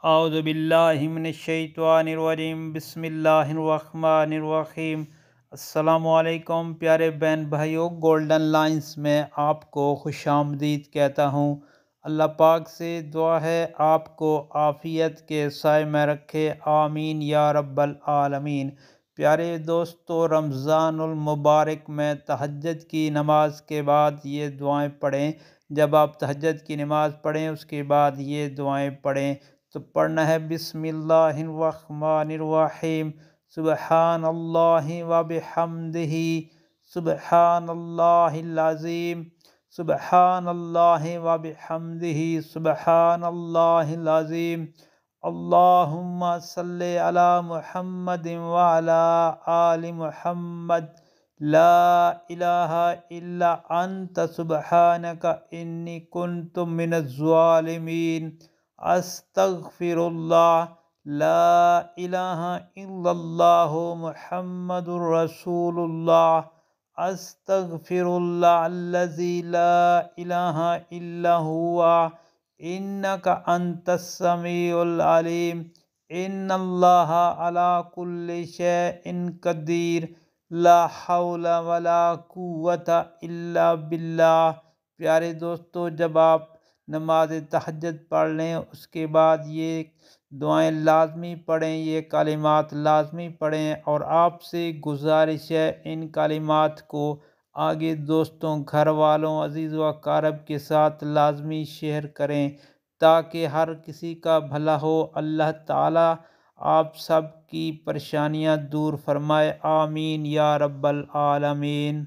اعوذ باللہ من الشیطان الرجیم، بسم اللہ الرحمن الرحیم۔ السلام علیکم پیارے بہن بھائیوں، گولڈن لائنز میں آپ کو خوش آمدید کہتا ہوں۔ اللہ پاک سے دعا ہے آپ کو عافیت کے سائے میں رکھے، آمین یا رب العالمین۔ پیارے دوستو، رمضان المبارک میں تہجد کی نماز کے بعد یہ دعائیں پڑھیں۔ جب آپ تہجد کی نماز پڑھیں اس کے بعد یہ دعائیں پڑھیں تو پڑھنا ہے بسم اللہ الرحمن الرحیم، سبحان اللہ و بحمدہ، سبحان اللہ العظیم، سبحان اللہ و بحمدہ، سبحان اللہ العظیم، اللہم صلی علی محمد وعلی آل محمد، لا الہ الا انت سبحانک انی کنت من الظالمین، استغفر اللہ، لا الہ الا اللہ محمد رسول اللہ، استغفر اللہ الذی لا الہ الا ہوا، انک انت السمیع العلیم، ان اللہ علی کل شیء قدیر، لا حول ولا قوت الا باللہ۔ پیارے دوستو، جب آپ نماز تہجد پڑھ لیں اس کے بعد یہ دعائیں لازمی پڑھیں، یہ کلمات لازمی پڑھیں، اور آپ سے گزارش ہے ان کلمات کو آگے دوستوں، گھر والوں، عزیز و اقارب کے ساتھ لازمی شیئر کریں تاکہ ہر کسی کا بھلا ہو۔ اللہ تعالیٰ آپ سب کی پریشانیاں دور فرمائے، آمین یا رب العالمین۔